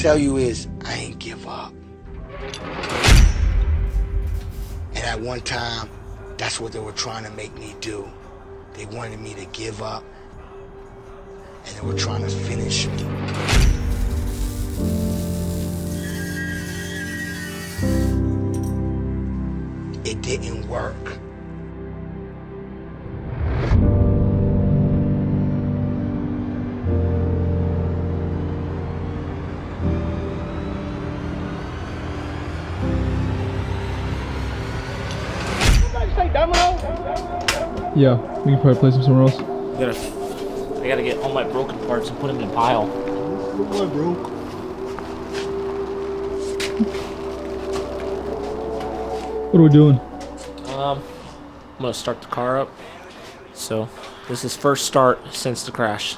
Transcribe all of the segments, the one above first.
tell you is I ain't give up. And at one time, that's what they were trying to make me do. They wanted me to give up, and they were trying to finish me. It didn't work. Yeah, we can probably place them somewhere else. I gotta get all my broken parts and put them in a pile. What broke? What are we doing? I'm gonna start the car up. So this is first start since the crash.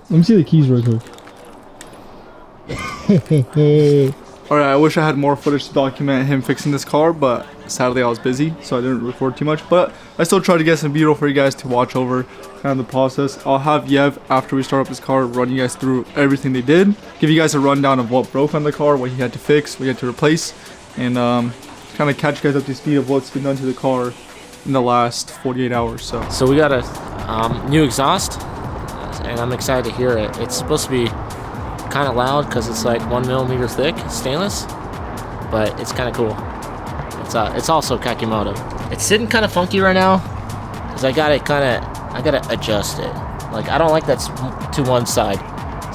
Let me see the keys real quick. Alright, I wish I had more footage to document him fixing this car, but sadly I was busy, so I didn't record too much. But I still tried to get some video for you guys to watch over kind of the process. I'll have Yev, after we start up his car, run you guys through everything they did, give you guys a rundown of what broke on the car, what he had to fix, what he had to replace, and kind of catch you guys up to speed of what's been done to the car in the last 48 hours. So we got a new exhaust, and I'm excited to hear it. It's supposed to be kind of loud because it's like 1 millimeter thick, stainless, but it's kind of cool. It's also Kakimoto. It's sitting kind of funky right now because I gotta adjust it. Like, I don't like that to one side,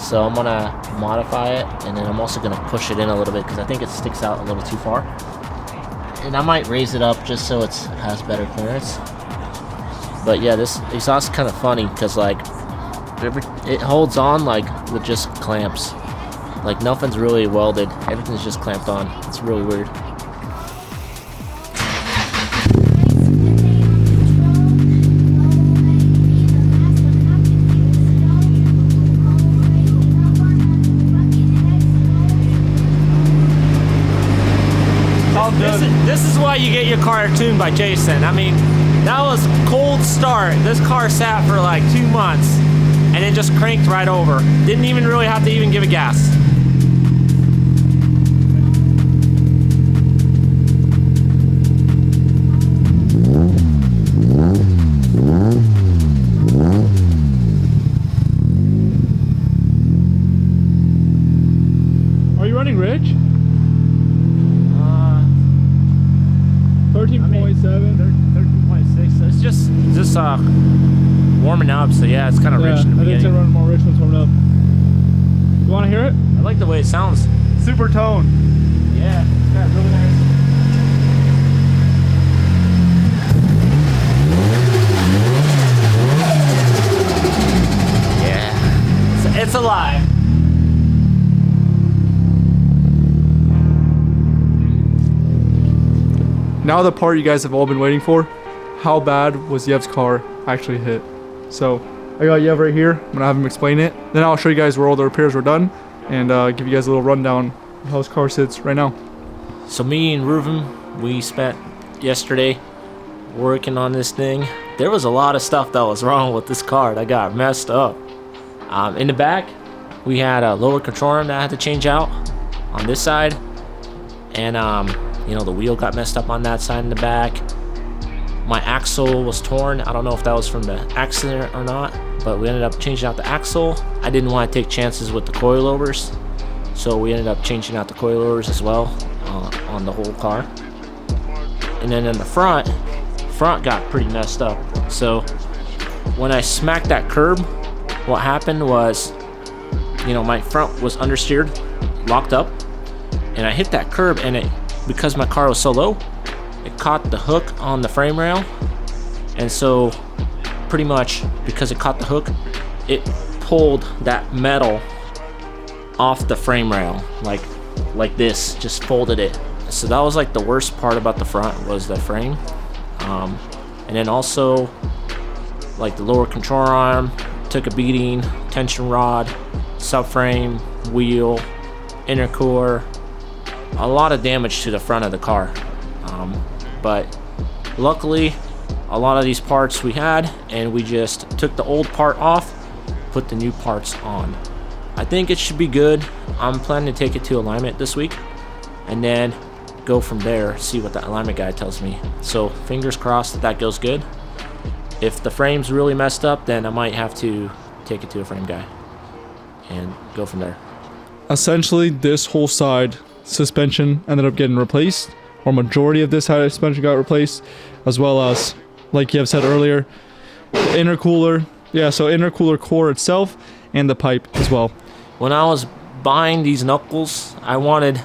so I'm gonna modify it, and then I'm also gonna push it in a little bit because I think it sticks out a little too far. And I might raise it up just so it has better clearance. But yeah, this exhaust is kind of funny because like it holds on like with just clamps. Like nothing's really welded. Everything's just clamped on. It's really weird. This is why you get your car tuned by Jason. I mean, that was cold start. This car sat for like 2 months and then just cranked right over. Didn't even really have to even give it gas. Are you running Rich? 13.7, 13.6. So it's just warming up. So yeah, it's kind of rich in the beginning. I think it's running more rich when it's warming up. You want to hear it? I like the way it sounds. Super tone. Yeah, it's got really nice. Yeah, it's alive. Now the part you guys have all been waiting for, how bad was Yev's car actually hit? So I got Yev right here, I'm gonna have him explain it. Then I'll show you guys where all the repairs were done and give you guys a little rundown of how his car sits right now. So me and Reuven, we spent yesterday working on this thing. There was a lot of stuff that was wrong with this car that got messed up. In the back, we had a lower control arm that I had to change out on this side. And you know, the wheel got messed up on that side in the back. My axle was torn. I don't know if that was from the accident or not, but we ended up changing out the axle. I didn't want to take chances with the coilovers, so we ended up changing out the coilovers as well on the whole car. And then in the front got pretty messed up. So when I smacked that curb, what happened was, you know, my front was understeered, locked up, and I hit that curb, and because my car was so low, it caught the hook on the frame rail, and so pretty much because it caught the hook, it pulled that metal off the frame rail like this, just folded it. So that was like the worst part about the front, was the frame. And then also like the lower control arm took a beating, tension rod, subframe, wheel, intercooler, a lot of damage to the front of the car. But luckily a lot of these parts we had, and we just took the old part off, put the new parts on. I think it should be good. I'm planning to take it to alignment this week and then go from there, see what the alignment guy tells me. So fingers crossed that goes good. If the frame's really messed up, then I might have to take it to a frame guy and go from there. Essentially, this whole side suspension ended up getting replaced, or majority of this side suspension got replaced, as well as, like you have said earlier, the intercooler. Yeah, so intercooler core itself and the pipe as well. When I was buying these knuckles, I wanted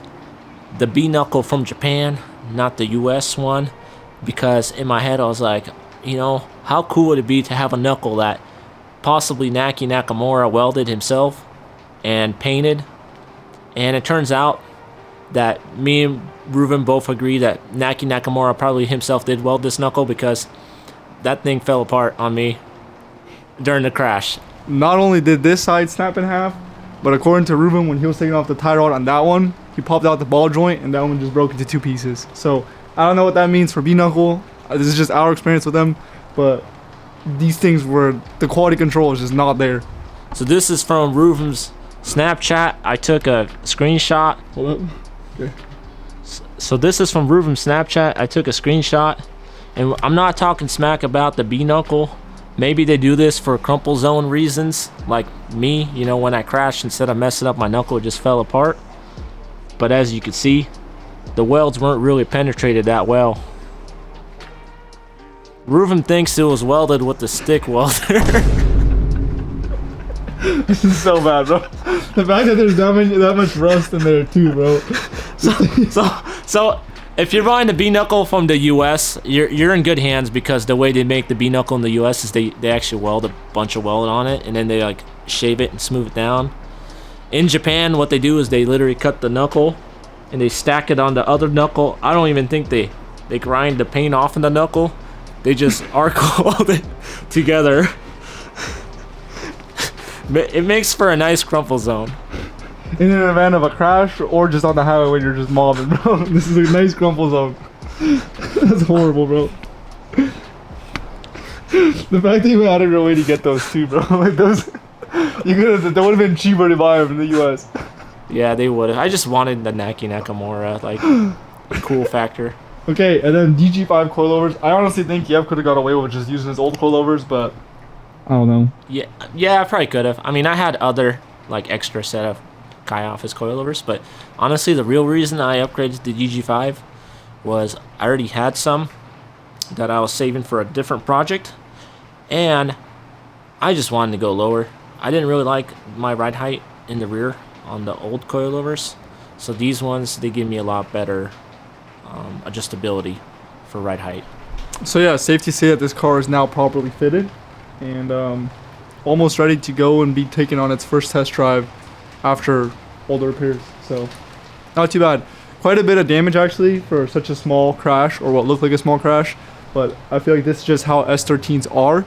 the B knuckle from Japan, not the US one, because in my head I was like, you know, how cool would it be to have a knuckle that possibly Naki Nakamura welded himself and painted. And it turns out that me and Ruben both agree that Naki Nakamura probably himself did weld this knuckle, because that thing fell apart on me during the crash. Not only did this side snap in half, but according to Ruben, when he was taking off the tie rod on that one, he popped out the ball joint and that one just broke into 2 pieces. So I don't know what that means for B-Knuckle. This is just our experience with them, but these things were, the quality control is just not there. So this is from Ruben's Snapchat. I took a screenshot. Hold up. Okay. So this is from Ruben's Snapchat. I took a screenshot, and I'm not talking smack about the B-Knuckle. Maybe they do this for crumple zone reasons, like me, you know, when I crashed, instead of messing up my knuckle, it just fell apart. But as you can see, the welds weren't really penetrated that well. Ruben thinks it was welded with the stick welder. This is so bad, bro. The fact that there's that much rust in there too, bro. So if you're buying the B-Knuckle from the US, you're in good hands, because the way they make the B-Knuckle in the US is they actually weld a bunch of weld on it, and then they like shave it and smooth it down. In Japan, what they do is they literally cut the knuckle and they stack it on the other knuckle. I don't even think they grind the paint off in the knuckle. They just arc weld it together. It makes for a nice crumple zone. In an event of a crash or just on the highway when you're just mobbing, bro. This is a nice crumple zone. That's horrible, bro. The fact that you went out of your way to get those too, bro. Like those, that would have been cheaper to buy them in the US. Yeah, they would have. I just wanted the Naki Nakamura, like, cool factor. Okay, and then DG5 coilovers. I honestly think Yev could have got away with just using his old coilovers, but I don't know. Yeah, I probably could have. I mean, I had other, like, extra set of Kai Office coilovers, but honestly, the real reason I upgraded to DG5 was I already had some that I was saving for a different project, and I just wanted to go lower. I didn't really like my ride height in the rear on the old coilovers, so these ones, they give me a lot better adjustability for ride height. So yeah, safe to say that this car is now properly fitted and almost ready to go and be taken on its first test drive after all the repairs. So not too bad. Quite a bit of damage actually for such a small crash, or what looked like a small crash, but I feel like this is just how S13s are.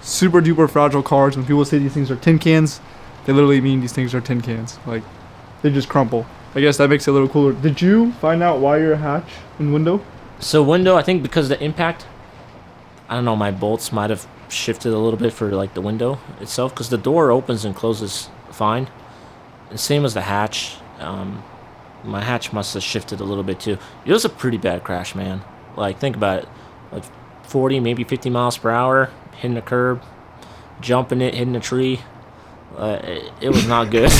Super duper fragile cars. When people say these things are tin cans, they literally mean these things are tin cans. Like, they just crumple. I guess that makes it a little cooler. Did you find out why your hatch and window? So window, I think because of the impact, I don't know, my bolts might have shifted a little bit for like the window itself, because the door opens and closes fine. And same as the hatch. My hatch must have shifted a little bit too. It was a pretty bad crash, man. Like, think about it. Like 40, maybe 50 miles per hour, hitting a curb, jumping it, hitting a tree. It was not good.